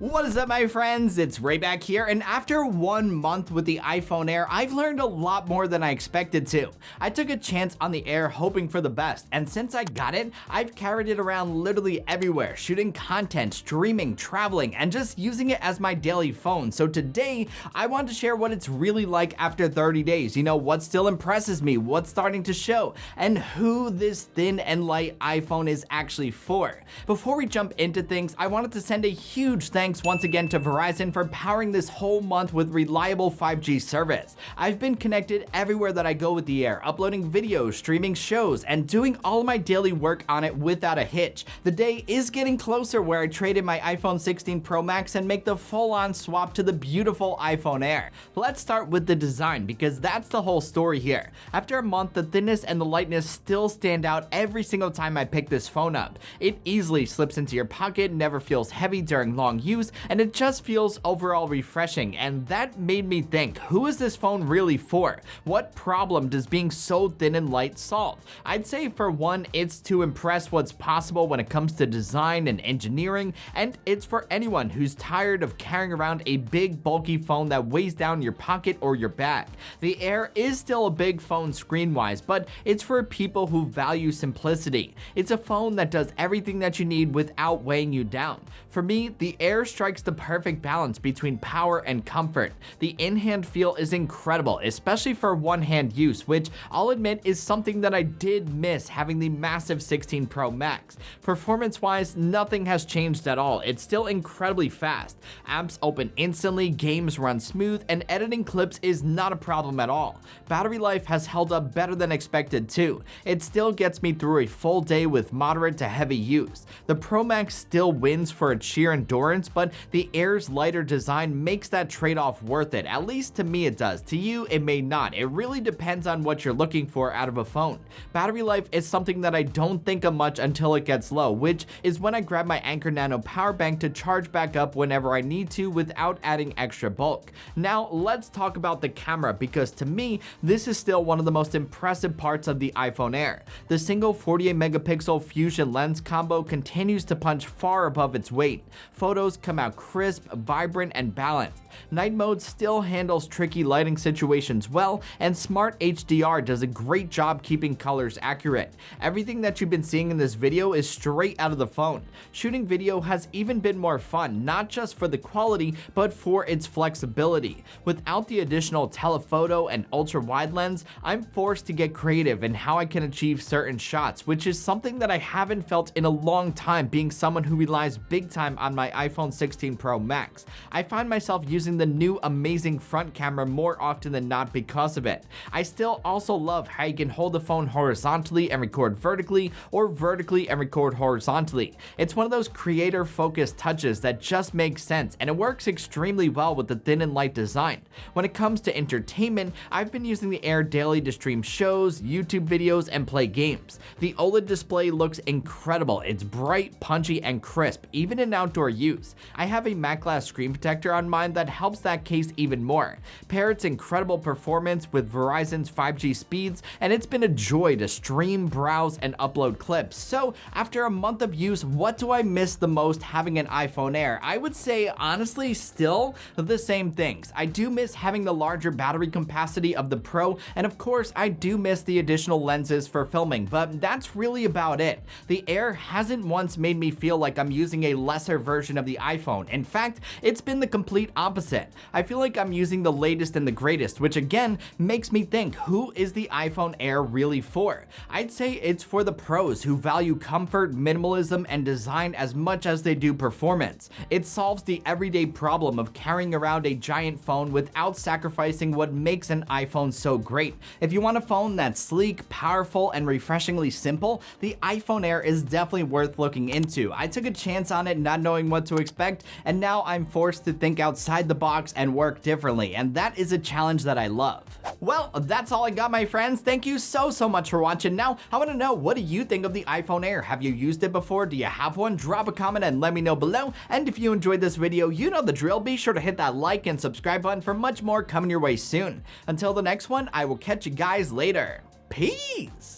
What is up, my friends? It's Ray back here, and after 1 month with the iPhone Air, I've learned a lot more than I expected to. I took a chance on the Air hoping for the best, and since I got it, I've carried it around literally everywhere, shooting content, streaming, traveling, and just using it as my daily phone. So today, I want to share what it's really like after 30 days, what still impresses me, what's starting to show, and who this thin and light iPhone is actually for. Before we jump into things, I wanted to send a huge thanks once again to Verizon for powering this whole month with reliable 5G service. I've been connected everywhere that I go with the Air, uploading videos, streaming shows, and doing all of my daily work on it without a hitch. The day is getting closer where I trade in my iPhone 16 Pro Max and make the full-on swap to the beautiful iPhone Air. Let's start with the design because that's the whole story here. After a month, the thinness and the lightness still stand out every single time I pick this phone up. It easily slips into your pocket, never feels heavy during long use, and it just feels overall refreshing, and that made me think, who is this phone really for? What problem does being so thin and light solve? I'd say for one, it's to impress what's possible when it comes to design and engineering, and it's for anyone who's tired of carrying around a big bulky phone that weighs down your pocket or your bag. The Air is still a big phone screen-wise, but it's for people who value simplicity. It's a phone that does everything that you need without weighing you down. For me, the Air strikes the perfect balance between power and comfort. The in-hand feel is incredible, especially for one-hand use, which I'll admit is something that I did miss having the massive 16 Pro Max. Performance-wise, nothing has changed at all. It's still incredibly fast. Apps open instantly, games run smooth, and editing clips is not a problem at all. Battery life has held up better than expected too. It still gets me through a full day with moderate to heavy use. The Pro Max still wins for its sheer endurance, but the Air's lighter design makes that trade-off worth it. At least to me it does. To you, it may not. It really depends on what you're looking for out of a phone. Battery life is something that I don't think of much until it gets low, which is when I grab my Anker Nano power bank to charge back up whenever I need to without adding extra bulk. Now, let's talk about the camera because to me, this is still one of the most impressive parts of the iPhone Air. The single 48 megapixel fusion lens combo continues to punch far above its weight. Photos come out crisp, vibrant, and balanced. Night mode still handles tricky lighting situations well, and Smart HDR does a great job keeping colors accurate. Everything that you've been seeing in this video is straight out of the phone. Shooting video has even been more fun, not just for the quality, but for its flexibility. Without the additional telephoto and ultra-wide lens, I'm forced to get creative in how I can achieve certain shots, which is something that I haven't felt in a long time being someone who relies big time on my iPhone 16 Pro Max. I find myself using the new amazing front camera more often than not because of it. I still also love how you can hold the phone horizontally and record vertically, or vertically and record horizontally. It's one of those creator-focused touches that just makes sense, and it works extremely well with the thin and light design. When it comes to entertainment, I've been using the Air daily to stream shows, YouTube videos, and play games. The OLED display looks incredible. It's bright, punchy, and crisp, even in outdoor use. I have a matte glass screen protector on mine that helps that case even more. Pair its incredible performance with Verizon's 5G speeds, and it's been a joy to stream, browse, and upload clips. So after a month of use, what do I miss the most having an iPhone Air? I would say honestly still the same things. I do miss having the larger battery capacity of the Pro, and of course I do miss the additional lenses for filming, but that's really about it. The Air hasn't once made me feel like I'm using a lesser version of the iPhone. In fact, it's been the complete opposite. I feel like I'm using the latest and the greatest, which again makes me think, who is the iPhone Air really for? I'd say it's for the pros who value comfort, minimalism, and design as much as they do performance. It solves the everyday problem of carrying around a giant phone without sacrificing what makes an iPhone so great. If you want a phone that's sleek, powerful, and refreshingly simple, the iPhone Air is definitely worth looking into. I took a chance on it not knowing what to expect, and now I'm forced to think outside the box and work differently, and that is a challenge that I love. Well, that's all I got, my friends. Thank you so much for watching. Now, I want to know, what do you think of the iPhone Air? Have you used it before? Do you have one? Drop a comment and let me know below. And if you enjoyed this video, you know the drill. Be sure to hit that like and subscribe button for much more coming your way soon. Until the next one, I will catch you guys later. Peace!